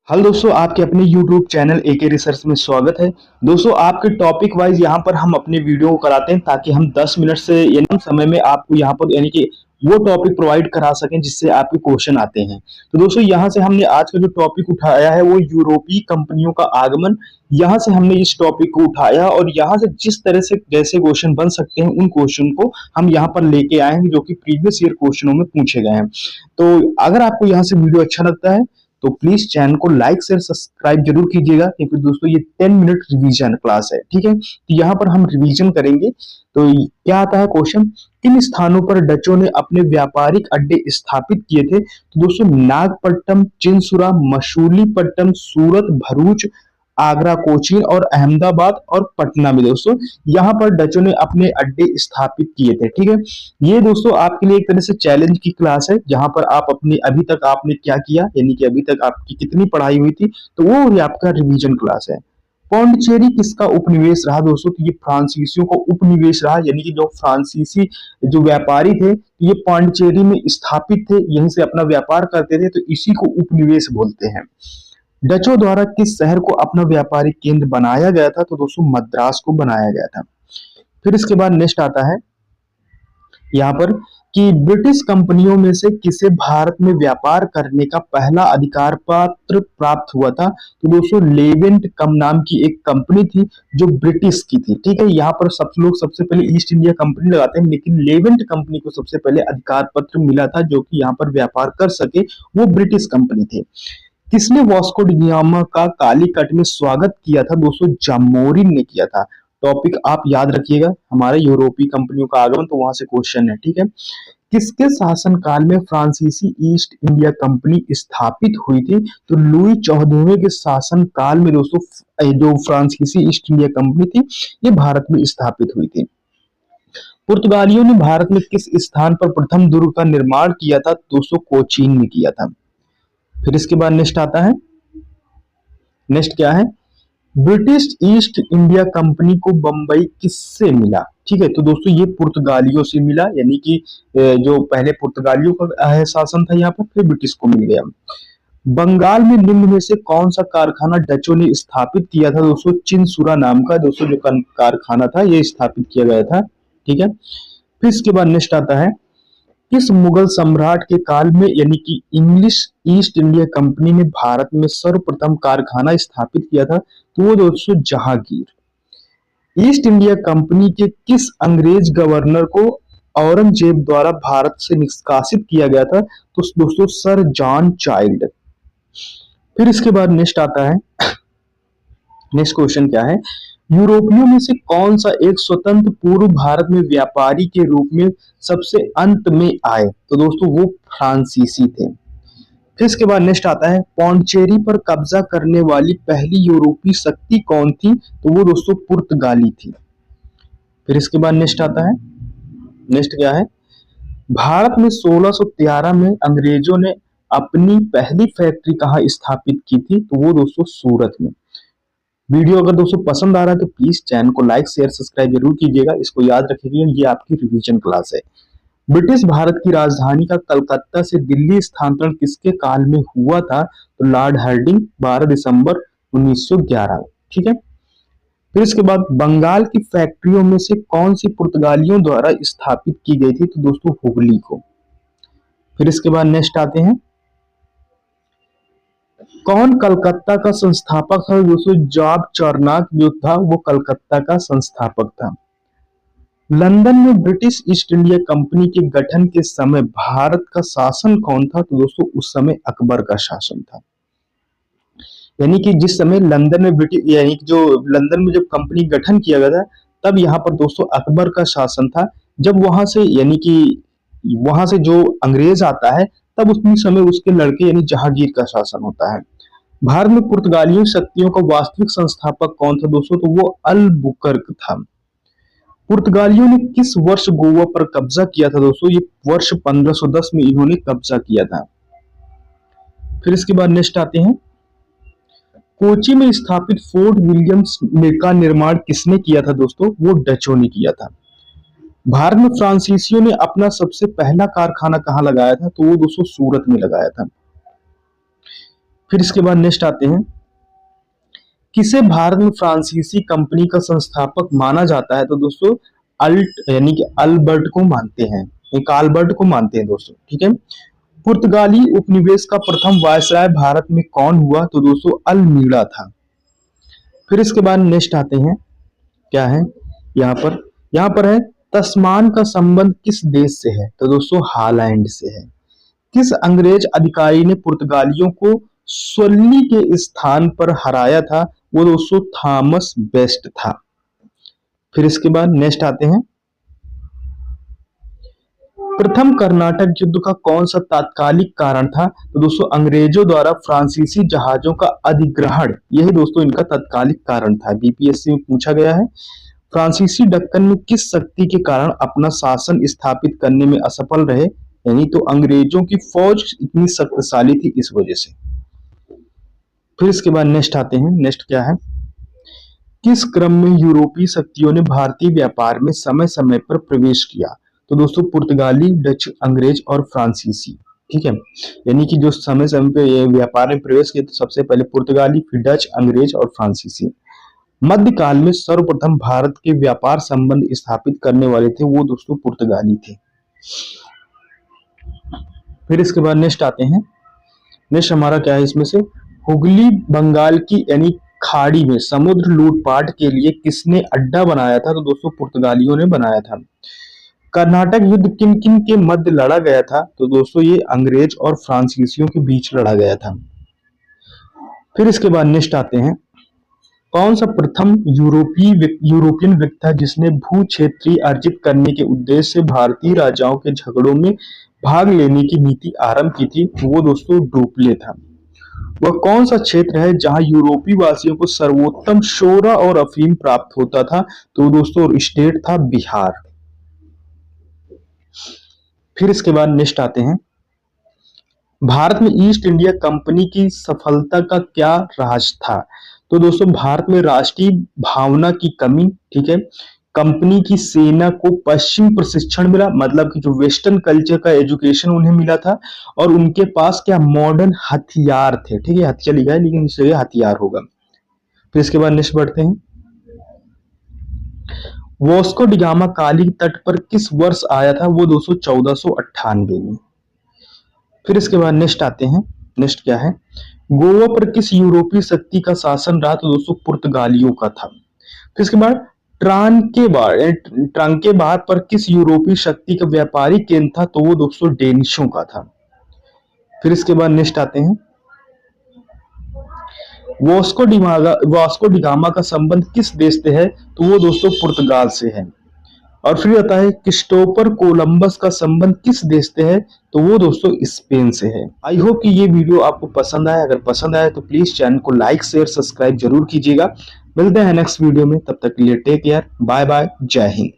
Hello दोस्तों, आपके अपने YouTube चैनल एके रिसर्च में स्वागत है। दोस्तों, आपके टॉपिक वाइज यहाँ पर हम अपने वीडियो को कराते हैं ताकि हम 10 मिनट से यानी कम समय में आपको यहाँ पर यानी कि वो टॉपिक प्रोवाइड करा सकें जिससे आपके क्वेश्चन आते हैं। तो दोस्तों, यहाँ से हमने आज का जो टॉपिक उठाया है वो यूरोपीय कंपनियों का आगमन। यहाँ से हमने इस टॉपिक को उठाया और यहाँ से जिस तरह से जैसे क्वेश्चन बन सकते हैं उन क्वेश्चन को हम यहाँ पर लेके आए हैं जो कि प्रीवियस ईयर क्वेश्चनों में पूछे गए हैं। तो अगर आपको यहाँ से वीडियो अच्छा लगता है तो प्लीज चैनल को लाइक शेयर सब्सक्राइब जरूर कीजिएगा, क्योंकि दोस्तों ये 10 मिनट रिवीजन क्लास है। ठीक है, तो यहाँ पर हम रिवीजन करेंगे। तो क्या आता है क्वेश्चन, किन स्थानों पर डचों ने अपने व्यापारिक अड्डे स्थापित किए थे? तो दोस्तों नागपट्टनम, चिंसुरा, मछलीपट्टनम, सूरत, भरूच, आगरा, कोचीन और अहमदाबाद और पटना में दोस्तों यहाँ पर डचों ने अपने अड्डे स्थापित किए थे। ठीक है, ये दोस्तों आपके लिए एक तरह से चैलेंज की क्लास है जहां पर आप अपने अभी तक आपने क्या किया यानी कि अभी तक आपकी कितनी पढ़ाई हुई थी, तो वो आपका रिवीजन क्लास है। पौंडचेरी किसका उपनिवेश रहा दोस्तों? तो ये फ्रांसीसियों का उपनिवेश रहा, यानी कि जो फ्रांसीसी जो व्यापारी थे ये पौंडचेरी में स्थापित थे, यहीं से अपना व्यापार करते थे, तो इसी को उपनिवेश बोलते हैं। डचों द्वारा किस शहर को अपना व्यापारिक केंद्र बनाया गया था? तो दोस्तों मद्रास को बनाया गया था। फिर इसके बाद नेक्स्ट आता है यहाँ पर कि ब्रिटिश कंपनियों में से किसे भारत में व्यापार करने का पहला अधिकार पत्र प्राप्त हुआ था? तो दोस्तों लेवेंट कम नाम की एक कंपनी थी जो ब्रिटिश की थी। ठीक है, यहाँ पर सब लोग सबसे पहले ईस्ट इंडिया कंपनी लगाते हैं, लेकिन लेवेंट कंपनी को सबसे पहले अधिकार पत्र मिला था जो कि यहाँ पर व्यापार कर सके, वो ब्रिटिश कंपनी थे। किसने वास्को डी गामा का कालीकट में स्वागत किया था? दोस्तों जामोरिन ने किया था। टॉपिक आप याद रखिएगा, हमारे यूरोपीय कंपनियों का आगमन, तो वहां से क्वेश्चन है। ठीक है, किसके शासनकाल में फ्रांसीसी ईस्ट इंडिया कंपनी स्थापित हुई थी? तो लुई 14वें के शासनकाल में दोस्तों जो फ्रांसीसी ईस्ट इंडिया कंपनी थी ये भारत में स्थापित हुई थी। पुर्तगालियों ने भारत में किस स्थान पर प्रथम दुर्ग का निर्माण किया था? दोस्तों कोचीन में किया था। फिर इसके बाद नेक्स्ट आता है, नेक्स्ट क्या है, ब्रिटिश ईस्ट इंडिया कंपनी को बंबई किससे मिला? ठीक है, तो दोस्तों ये पुर्तगालियों से मिला, यानी कि जो पहले पुर्तगालियों का शासन था यहाँ पर, फिर ब्रिटिश को मिल गया। बंगाल में निम्न में से कौन सा कारखाना डचों ने स्थापित किया था? दोस्तों चिंसुरा नाम का दोस्तों जो कारखाना था ये स्थापित किया गया था। ठीक है, फिर इसके बाद नेक्स्ट आता है, किस मुगल सम्राट के काल में यानी कि इंग्लिश ईस्ट इंडिया कंपनी ने भारत में सर्वप्रथम कारखाना स्थापित किया था? तो वो दोस्तों जहांगीर। ईस्ट इंडिया कंपनी के किस अंग्रेज गवर्नर को औरंगजेब द्वारा भारत से निष्कासित किया गया था? तो दोस्तों सर जॉन चाइल्ड। फिर इसके बाद नेक्स्ट आता है, नेक्स्ट क्वेश्चन क्या है, यूरोपियों में से कौन सा एक स्वतंत्र पूर्व भारत में व्यापारी के रूप में सबसे अंत में आए? तो दोस्तों वो फ्रांसीसी थे। फिर इसके बाद नेक्स्ट आता है, पौंडचेरी पर कब्जा करने वाली पहली यूरोपीय शक्ति कौन थी? तो वो दोस्तों पुर्तगाली थी। फिर इसके बाद नेक्स्ट आता है, नेक्स्ट क्या है, भारत में 1613 में अंग्रेजों ने अपनी पहली फैक्ट्री कहाँ स्थापित की थी? तो वो दोस्तों सूरत में। वीडियो अगर दोस्तों पसंद आ रहा है तो प्लीज चैनल को लाइक शेयर सब्सक्राइब जरूर कीजिएगा, इसको याद रखिएगा, ये आपकी रिवीजन क्लास है। ब्रिटिश भारत की राजधानी का कलकत्ता से दिल्ली स्थानांतरण किसके काल में हुआ था? तो लॉर्ड हार्डिंग 12 दिसंबर 1911। ठीक है, फिर इसके बाद बंगाल की फैक्ट्रियों में से कौन सी पुर्तगालियों द्वारा स्थापित की गई थी? तो दोस्तों हुगली को। फिर इसके बाद नेक्स्ट आते हैं, कौन कलकत्ता का संस्थापक था? दोस्तों जॉब चार्नक जो था वो कलकत्ता का संस्थापक था। लंदन में ब्रिटिश ईस्ट इंडिया कंपनी के गठन के समय भारत का शासन कौन था? तो दोस्तों उस समय अकबर का शासन था। यानी कि जिस समय लंदन में ब्रिटिश यानी कि जो लंदन में जब कंपनी गठन किया गया था तब यहाँ पर दोस्तों अकबर का शासन था। जब वहां से यानी कि वहां से जो अंग्रेज आता है तब उसी समय उसके लड़के यानी जहांगीर का शासन होता है। भारत में पुर्तगालियों शक्तियों का वास्तविक संस्थापक कौन था दोस्तों? तो वो अलबुकर्क था। पुर्तगालियों ने किस वर्ष गोवा पर कब्जा किया था? दोस्तों ये वर्ष 1510 में इन्होंने कब्जा किया था। फिर इसके बाद नेक्स्ट आते हैं, कोची में स्थापित फोर्ट विलियम्स का निर्माण किसने किया था? दोस्तों वो डचों ने किया था। भारत में फ्रांसीसियों ने अपना सबसे पहला कारखाना कहाँ लगाया था? तो वो दोस्तों सूरत में लगाया था। फिर इसके बाद नेक्स्ट आते हैं, किसे भारत में फ्रांसीसी कंपनी का संस्थापक माना जाता है? तो दोस्तों अल्ट यानी कि अल्बर्ट को मानते हैं, एक अल्बर्ट को मानते हैं दोस्तों, ठीक है। पुर्तगाली उपनिवेश का प्रथम वायसराय भारत में कौन हुआ? तो दोस्तों अल्मीड़ा था। फिर इसके बाद नेक्स्ट आते हैं, क्या है यहाँ पर है, तस्मान का संबंध किस देश से है? तो दोस्तों हॉलैंड से है। किस अंग्रेज अधिकारी ने पुर्तगालियों को सोल्ली के स्थान पर हराया था? वो दोस्तों थॉमस बेस्ट था। फिर इसके बाद नेक्स्ट आते हैं, प्रथम कर्नाटक युद्ध का कौन सा तात्कालिक कारण था? तो दोस्तों अंग्रेजों द्वारा फ्रांसीसी जहाजों का अधिग्रहण, यही दोस्तों इनका तात्कालिक कारण था। बीपीएससी में पूछा गया है, फ्रांसीसी दक्कन में किस शक्ति के कारण अपना शासन स्थापित करने में असफल रहे? यानी तो अंग्रेजों की फौज इतनी शक्तिशाली थी इस वजह से। फिर इसके बाद नेक्स्ट आते हैं, नेक्स्ट क्या है, किस क्रम में यूरोपीय शक्तियों ने भारतीय व्यापार में समय समय पर प्रवेश किया? तो दोस्तों पुर्तगाली, डच, अंग्रेज और फ्रांसीसी, ठीक है। यानी कि जो समय समय पे ये व्यापार में प्रवेश किया, तो सबसे पहले पुर्तगाली, फिर डच, अंग्रेज और फ्रांसीसी। मध्यकाल में सर्वप्रथम भारत के व्यापार संबंध स्थापित करने वाले थे वो दोस्तों पुर्तगाली थे। फिर इसके बाद नेक्स्ट आते हैं, नेक्स्ट हमारा क्या है इसमें से, हुगली बंगाल की यानी खाड़ी में समुद्र लूटपाट के लिए किसने अड्डा बनाया था? तो दोस्तों पुर्तगालियों ने बनाया था। कर्नाटक युद्ध किन किन के मध्य लड़ा गया था? तो दोस्तों ये अंग्रेज और फ्रांसीसियों के बीच लड़ा गया था। फिर इसके बाद नेक्स्ट आते हैं, कौन सा प्रथम यूरोपियन व्यक्ति था जिसने भू क्षेत्रीय अर्जित करने के उद्देश्य से भारतीय राजाओं के झगड़ों में भाग लेने की नीति आरंभ की थी? वो दोस्तों डुप्ले था। वह कौन सा क्षेत्र है जहां यूरोपीय वासियों को सर्वोत्तम शोरा और अफीम प्राप्त होता था? तो दोस्तों स्टेट था बिहार। फिर इसके बाद नेक्स्ट आते हैं, भारत में ईस्ट इंडिया कंपनी की सफलता का क्या राज था? तो दोस्तों भारत में राष्ट्रीय भावना की कमी, ठीक है, कंपनी की सेना को पश्चिम प्रशिक्षण मिला, मतलब कि जो वेस्टर्न कल्चर का एजुकेशन उन्हें मिला था, और उनके पास क्या मॉडर्न हथियार थे, ठीक है, हथियार लिखा है लेकिन इस जगह हथियार होगा। फिर इसके बाद नेक्स्ट बढ़ते हैं, वास्को डिगामा काली तट पर किस वर्ष आया था? वो दोस्तों 1498 में। फिर इसके बाद नेक्स्ट आते हैं, नेक्स्ट क्या है, गोवा पर किस यूरोपीय शक्ति का शासन रहा? तो दोस्तों पुर्तगालियों का था। फिर इसके बाद ट्रांकेबार पर किस यूरोपीय शक्ति का व्यापारी केंद्र था? तो वो दोस्तों डेनिशों का था। फिर इसके बाद नेक्स्ट आते हैं, वास्को डिगामा का संबंध किस देश से है? तो वो दोस्तों पुर्तगाल से है। और फिर आता है, क्रिस्टोफर कोलंबस का संबंध किस देश से है? तो वो दोस्तों स्पेन से है। आई होप कि ये वीडियो आपको पसंद आया। अगर पसंद आया तो प्लीज चैनल को लाइक, शेयर, सब्सक्राइब जरूर कीजिएगा। मिलते हैं नेक्स्ट वीडियो में, तब तक के लिए टेक केयर, बाय बाय, जय हिंद।